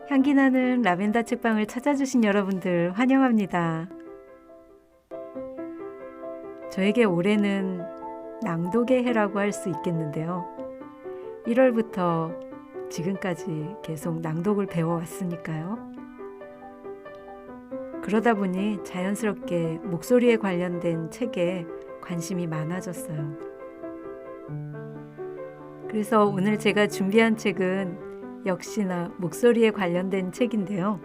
향기나는 라벤더 책방을 찾아주신 여러분들 환영합니다. 저에게 올해는 낭독의 해라고 할 수 있겠는데요. 1월부터 지금까지 계속 낭독을 배워왔으니까요. 그러다 보니 자연스럽게 목소리에 관련된 책에 관심이 많아졌어요. 그래서 오늘 제가 준비한 책은 역시나 목소리에 관련된 책인데요.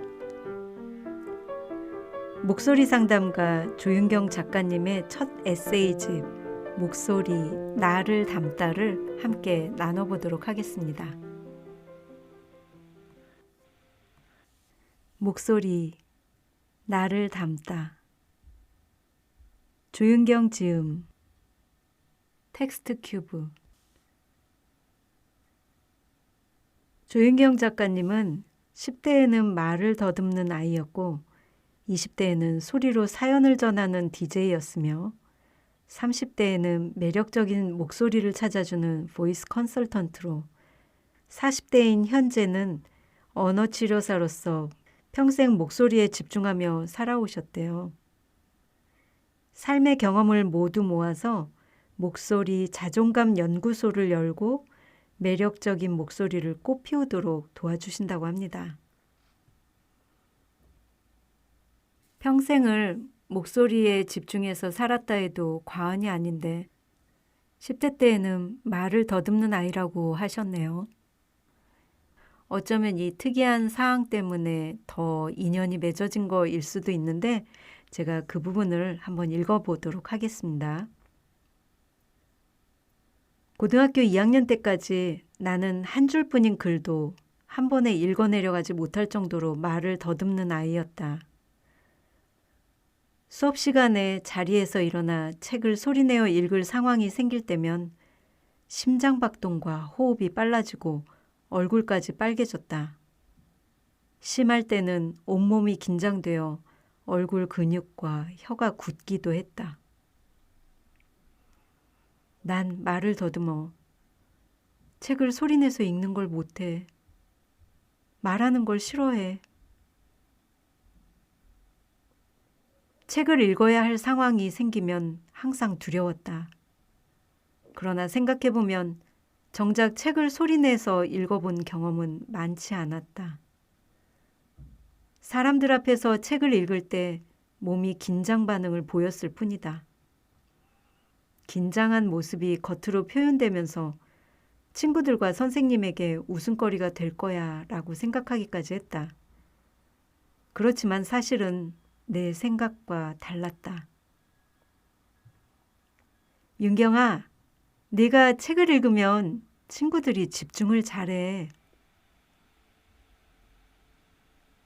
목소리 상담가 조윤경 작가님의 첫 에세이집 목소리 나를 담다를 함께 나눠보도록 하겠습니다. 목소리 나를 담다. 조윤경 지음 텍스트 큐브. 조윤경 작가님은 10대에는 말을 더듬는 아이였고 20대에는 소리로 사연을 전하는 DJ였으며 30대에는 매력적인 목소리를 찾아주는 보이스 컨설턴트로 40대인 현재는 언어치료사로서 평생 목소리에 집중하며 살아오셨대요. 삶의 경험을 모두 모아서 목소리 자존감 연구소를 열고 매력적인 목소리를 꽃피우도록 도와주신다고 합니다. 평생을 목소리에 집중해서 살았다 해도 과언이 아닌데 10대 때에는 말을 더듬는 아이라고 하셨네요. 어쩌면 이 특이한 사항 때문에 더 인연이 맺어진 거일 수도 있는데 제가 그 부분을 한번 읽어보도록 하겠습니다. 고등학교 2학년 때까지 나는 한 줄뿐인 글도 한 번에 읽어내려가지 못할 정도로 말을 더듬는 아이였다. 수업 시간에 자리에서 일어나 책을 소리내어 읽을 상황이 생길 때면 심장박동과 호흡이 빨라지고 얼굴까지 빨개졌다. 심할 때는 온몸이 긴장되어 얼굴 근육과 혀가 굳기도 했다. 난 말을 더듬어 책을 소리내서 읽는 걸 못해. 말하는 걸 싫어해. 책을 읽어야 할 상황이 생기면 항상 두려웠다. 그러나 생각해보면 정작 책을 소리내서 읽어본 경험은 많지 않았다. 사람들 앞에서 책을 읽을 때 몸이 긴장 반응을 보였을 뿐이다. 긴장한 모습이 겉으로 표현되면서 친구들과 선생님에게 웃음거리가 될 거야 라고 생각하기까지 했다. 그렇지만 사실은 내 생각과 달랐다. 윤경아, 네가 책을 읽으면 친구들이 집중을 잘해.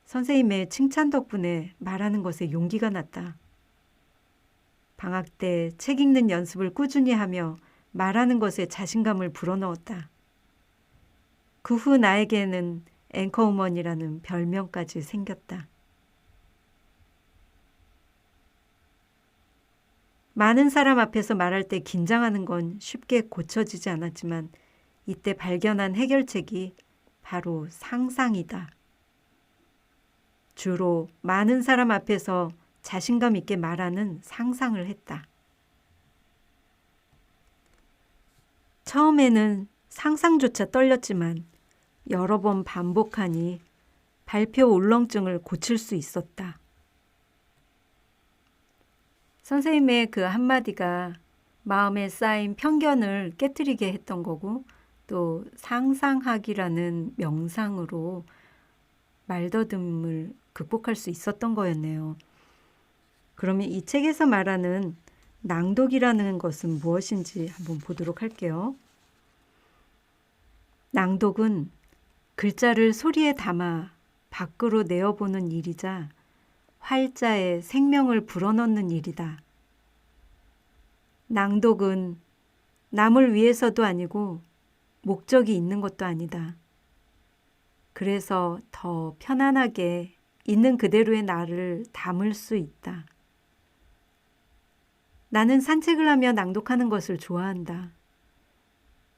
선생님의 칭찬 덕분에 말하는 것에 용기가 났다. 방학 때 책 읽는 연습을 꾸준히 하며 말하는 것에 자신감을 불어넣었다. 그 후 나에게는 앵커우먼이라는 별명까지 생겼다. 많은 사람 앞에서 말할 때 긴장하는 건 쉽게 고쳐지지 않았지만 이때 발견한 해결책이 바로 상상이다. 주로 많은 사람 앞에서 자신감 있게 말하는 상상을 했다. 처음에는 상상조차 떨렸지만 여러 번 반복하니 발표 울렁증을 고칠 수 있었다. 선생님의 그 한마디가 마음에 쌓인 편견을 깨트리게 했던 거고 또 상상하기라는 명상으로 말더듬을 극복할 수 있었던 거였네요. 그러면 이 책에서 말하는 낭독이라는 것은 무엇인지 한번 보도록 할게요. 낭독은 글자를 소리에 담아 밖으로 내어보는 일이자 활자에 생명을 불어넣는 일이다. 낭독은 남을 위해서도 아니고 목적이 있는 것도 아니다. 그래서 더 편안하게 있는 그대로의 나를 담을 수 있다. 나는 산책을 하며 낭독하는 것을 좋아한다.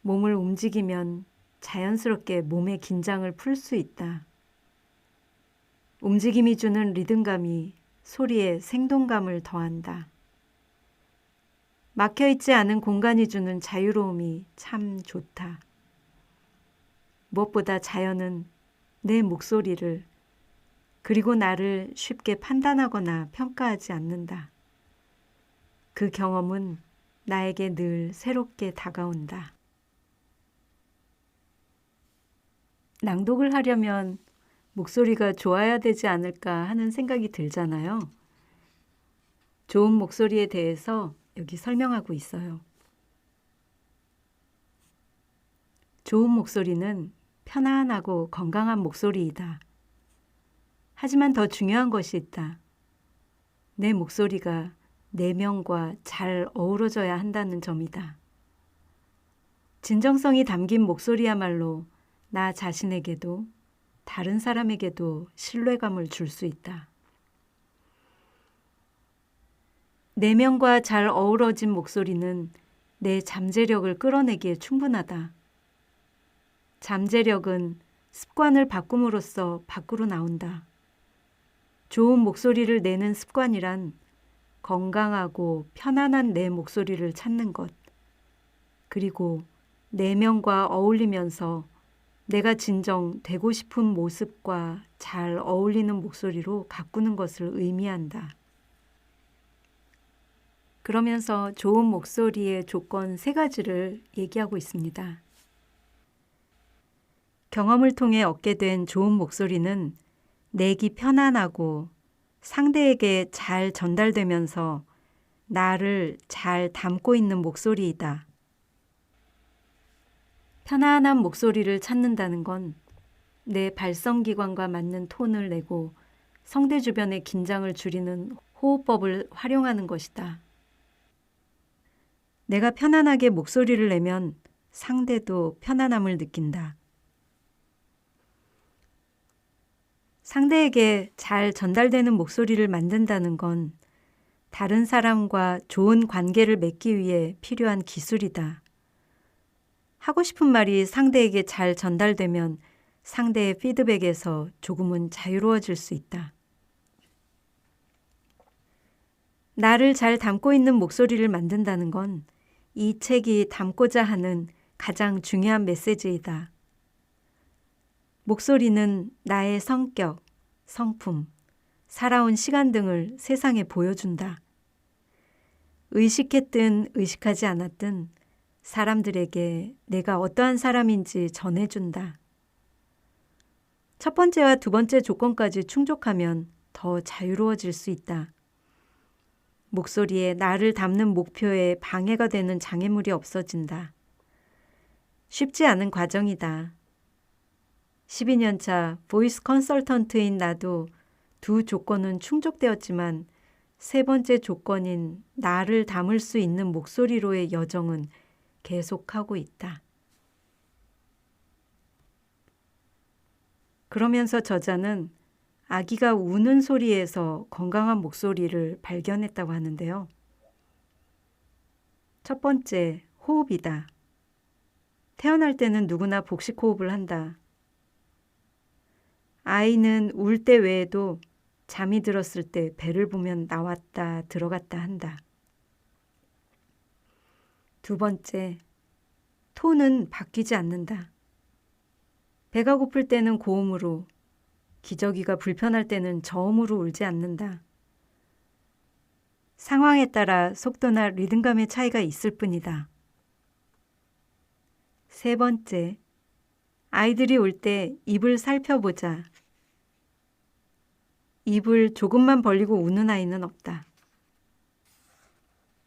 몸을 움직이면 자연스럽게 몸의 긴장을 풀 수 있다. 움직임이 주는 리듬감이 소리에 생동감을 더한다. 막혀있지 않은 공간이 주는 자유로움이 참 좋다. 무엇보다 자연은 내 목소리를 그리고 나를 쉽게 판단하거나 평가하지 않는다. 그 경험은 나에게 늘 새롭게 다가온다. 낭독을 하려면 목소리가 좋아야 되지 않을까 하는 생각이 들잖아요. 좋은 목소리에 대해서 여기 설명하고 있어요. 좋은 목소리는 편안하고 건강한 목소리이다. 하지만 더 중요한 것이 있다. 내 목소리가 내면과 잘 어우러져야 한다는 점이다. 진정성이 담긴 목소리야말로 나 자신에게도 다른 사람에게도 신뢰감을 줄 수 있다. 내면과 잘 어우러진 목소리는 내 잠재력을 끌어내기에 충분하다. 잠재력은 습관을 바꿈으로써 밖으로 나온다. 좋은 목소리를 내는 습관이란 건강하고 편안한 내 목소리를 찾는 것, 그리고 내면과 어울리면서 내가 진정 되고 싶은 모습과 잘 어울리는 목소리로 가꾸는 것을 의미한다. 그러면서 좋은 목소리의 조건 3가지를 얘기하고 있습니다. 경험을 통해 얻게 된 좋은 목소리는 내기 편안하고 상대에게 잘 전달되면서 나를 잘 담고 있는 목소리이다. 편안한 목소리를 찾는다는 건 내 발성기관과 맞는 톤을 내고 성대 주변의 긴장을 줄이는 호흡법을 활용하는 것이다. 내가 편안하게 목소리를 내면 상대도 편안함을 느낀다. 상대에게 잘 전달되는 목소리를 만든다는 건 다른 사람과 좋은 관계를 맺기 위해 필요한 기술이다. 하고 싶은 말이 상대에게 잘 전달되면 상대의 피드백에서 조금은 자유로워질 수 있다. 나를 잘 담고 있는 목소리를 만든다는 건 이 책이 담고자 하는 가장 중요한 메시지이다. 목소리는 나의 성격, 성품, 살아온 시간 등을 세상에 보여준다. 의식했든 의식하지 않았든 사람들에게 내가 어떠한 사람인지 전해준다. 첫 번째와 두 번째 조건까지 충족하면 더 자유로워질 수 있다. 목소리에 나를 담는 목표에 방해가 되는 장애물이 없어진다. 쉽지 않은 과정이다. 12년차 보이스 컨설턴트인 나도 2 조건은 충족되었지만 3번째 조건인 나를 담을 수 있는 목소리로의 여정은 계속하고 있다. 그러면서 저자는 아기가 우는 소리에서 건강한 목소리를 발견했다고 하는데요. 첫 번째, 호흡이다. 태어날 때는 누구나 복식 호흡을 한다. 아이는 울 때 외에도 잠이 들었을 때 배를 보면 나왔다 들어갔다 한다. 두 번째, 톤은 바뀌지 않는다. 배가 고플 때는 고음으로, 기저귀가 불편할 때는 저음으로 울지 않는다. 상황에 따라 속도나 리듬감의 차이가 있을 뿐이다. 세 번째, 아이들이 울 때 입을 살펴보자. 입을 조금만 벌리고 우는 아이는 없다.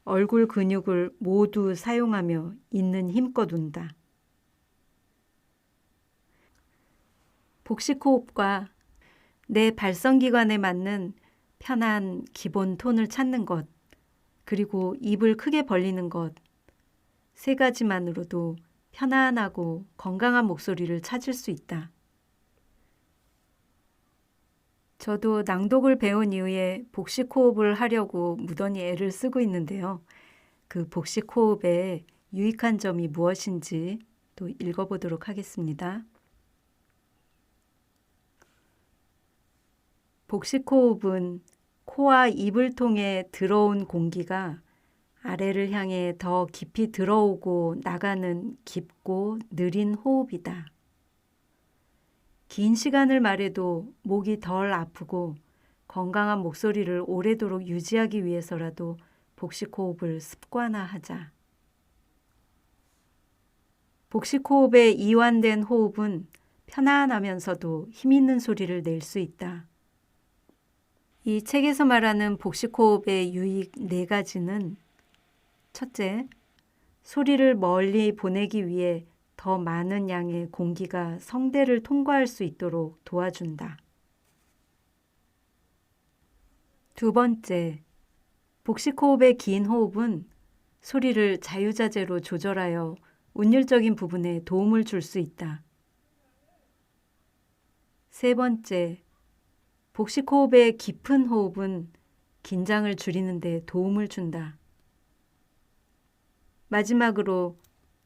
얼굴 근육을 모두 사용하며 있는 힘껏 운다. 복식 호흡과 내 발성기관에 맞는 편한 기본 톤을 찾는 것, 그리고 입을 크게 벌리는 것, 3가지만으로도 편안하고 건강한 목소리를 찾을 수 있다. 저도 낭독을 배운 이후에 복식 호흡을 하려고 무던히 애를 쓰고 있는데요. 그 복식 호흡의 유익한 점이 무엇인지 또 읽어보도록 하겠습니다. 복식 호흡은 코와 입을 통해 들어온 공기가 아래를 향해 더 깊이 들어오고 나가는 깊고 느린 호흡이다. 긴 시간을 말해도 목이 덜 아프고 건강한 목소리를 오래도록 유지하기 위해서라도 복식 호흡을 습관화하자. 복식 호흡의 이완된 호흡은 편안하면서도 힘 있는 소리를 낼 수 있다. 이 책에서 말하는 복식 호흡의 유익 4가지는 첫째, 소리를 멀리 보내기 위해 더 많은 양의 공기가 성대를 통과할 수 있도록 도와준다. 두 번째, 복식 호흡의 긴 호흡은 소리를 자유자재로 조절하여 운율적인 부분에 도움을 줄 수 있다. 세 번째, 복식 호흡의 깊은 호흡은 긴장을 줄이는 데 도움을 준다. 마지막으로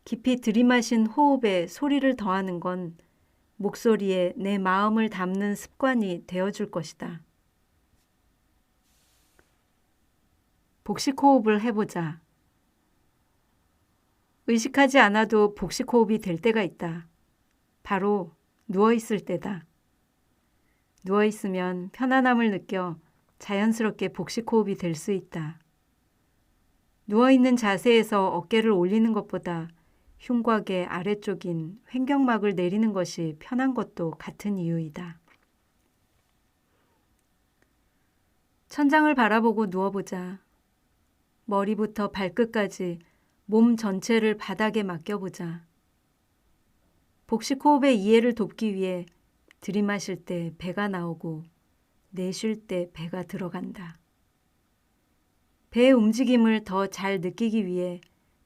깊이 들이마신 호흡에 소리를 더하는 건 목소리에 내 마음을 담는 습관이 되어줄 것이다. 복식 호흡을 해보자. 의식하지 않아도 복식 호흡이 될 때가 있다. 바로 누워있을 때다. 누워있으면 편안함을 느껴 자연스럽게 복식 호흡이 될 수 있다. 누워있는 자세에서 어깨를 올리는 것보다 흉곽의 아래쪽인 횡격막을 내리는 것이 편한 것도 같은 이유이다. 천장을 바라보고 누워보자. 머리부터 발끝까지 몸 전체를 바닥에 맡겨보자. 복식 호흡의 이해를 돕기 위해 들이마실 때 배가 나오고 내쉴 때 배가 들어간다. 배의 움직임을 더 잘 느끼기 위해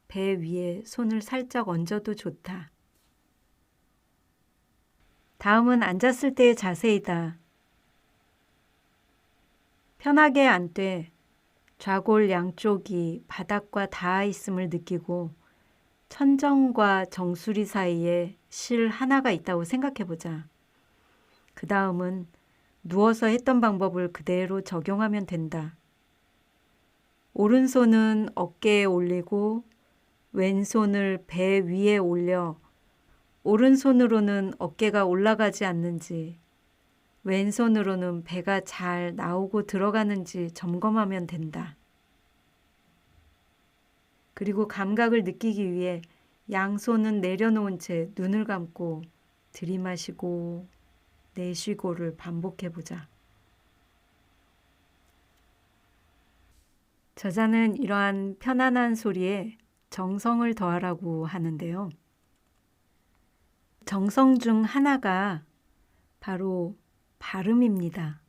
배 위에 손을 살짝 얹어도 좋다. 다음은 앉았을 때의 자세이다. 편하게 앉되 좌골 양쪽이 바닥과 닿아 있음을 느끼고 천정과 정수리 사이에 실 하나가 있다고 생각해보자. 그 다음은 누워서 했던 방법을 그대로 적용하면 된다. 오른손은 어깨에 올리고 왼손을 배 위에 올려 오른손으로는 어깨가 올라가지 않는지 왼손으로는 배가 잘 나오고 들어가는지 점검하면 된다. 그리고 감각을 느끼기 위해 양손은 내려놓은 채 눈을 감고 들이마시고 내쉬고를 반복해보자. 저자는 이러한 편안한 소리에 정성을 더하라고 하는데요. 정성 중 하나가 바로 발음입니다.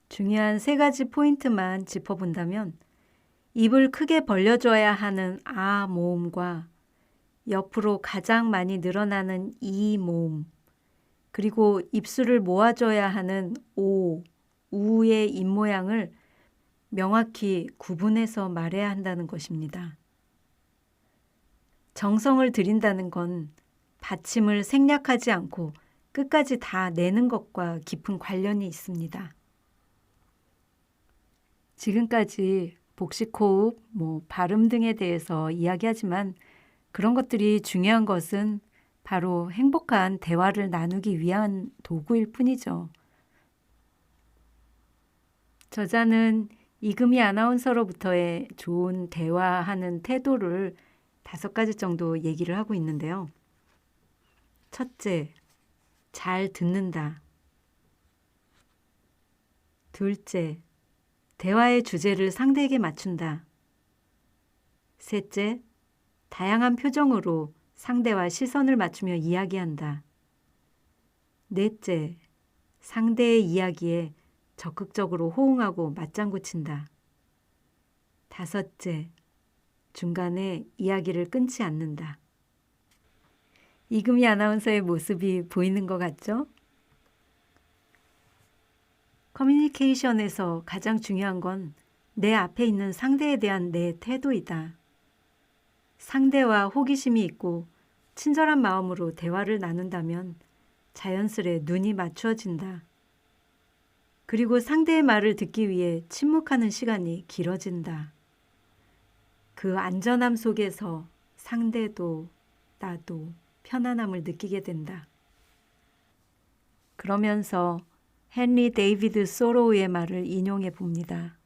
중요한 3가지 포인트만 짚어본다면 입을 크게 벌려줘야 하는 아 모음과 옆으로 가장 많이 늘어나는 이 모음, 그리고 입술을 모아줘야 하는 오, 우의 입모양을 명확히 구분해서 말해야 한다는 것입니다. 정성을 들인다는 건 받침을 생략하지 않고 끝까지 다 내는 것과 깊은 관련이 있습니다. 지금까지 복식 호흡, 발음 등에 대해서 이야기하지만 그런 것들이 중요한 것은 바로 행복한 대화를 나누기 위한 도구일 뿐이죠. 저자는 이금희 아나운서로부터의 좋은 대화하는 태도를 5가지 정도 얘기를 하고 있는데요. 첫째, 잘 듣는다. 둘째, 대화의 주제를 상대에게 맞춘다. 셋째, 다양한 표정으로 상대와 시선을 맞추며 이야기한다. 넷째, 상대의 이야기에 적극적으로 호응하고 맞장구 친다. 다섯째, 중간에 이야기를 끊지 않는다. 이금희 아나운서의 모습이 보이는 것 같죠? 커뮤니케이션에서 가장 중요한 건 내 앞에 있는 상대에 대한 내 태도이다. 상대와 호기심이 있고 친절한 마음으로 대화를 나눈다면 자연스레 눈이 맞추어진다. 그리고 상대의 말을 듣기 위해 침묵하는 시간이 길어진다. 그 안전함 속에서 상대도 나도 편안함을 느끼게 된다. 그러면서 헨리 데이비드 소로우의 말을 인용해 봅니다.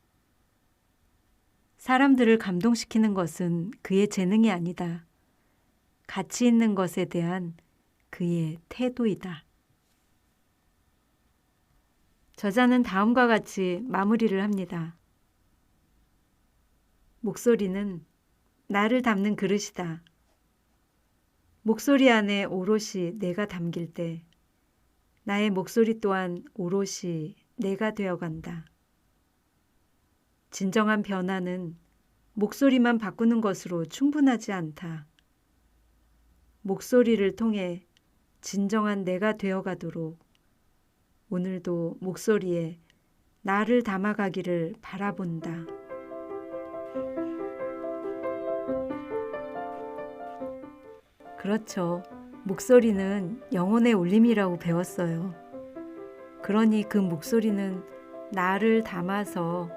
사람들을 감동시키는 것은 그의 재능이 아니다. 가치 있는 것에 대한 그의 태도이다. 저자는 다음과 같이 마무리를 합니다. 목소리는 나를 담는 그릇이다. 목소리 안에 오롯이 내가 담길 때 나의 목소리 또한 오롯이 내가 되어간다. 진정한 변화는 목소리만 바꾸는 것으로 충분하지 않다. 목소리를 통해 진정한 내가 되어가도록 오늘도 목소리에 나를 담아가기를 바라본다. 그렇죠. 목소리는 영혼의 울림이라고 배웠어요. 그러니 그 목소리는 나를 담아서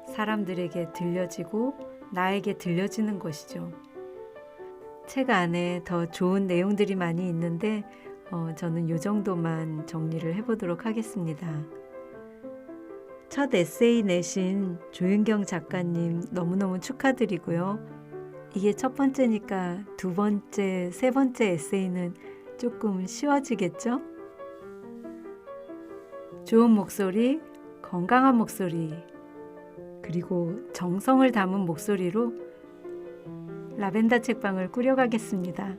사람들에게 들려지고 나에게 들려지는 것이죠. 책 안에 더 좋은 내용들이 많이 있는데 저는 이 정도만 정리를 해보도록 하겠습니다. 첫 에세이 내신 조윤경 작가님 너무너무 축하드리고요. 이게 첫 번째니까 두 번째, 세 번째 에세이는 조금 쉬워지겠죠? 좋은 목소리, 건강한 목소리, 그리고 정성을 담은 목소리로 라벤더 책방을 꾸려가겠습니다.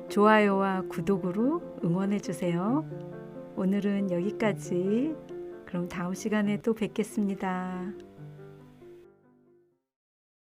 좋아요와 구독으로 응원해주세요. 오늘은 여기까지. 그럼 다음 시간에 또 뵙겠습니다.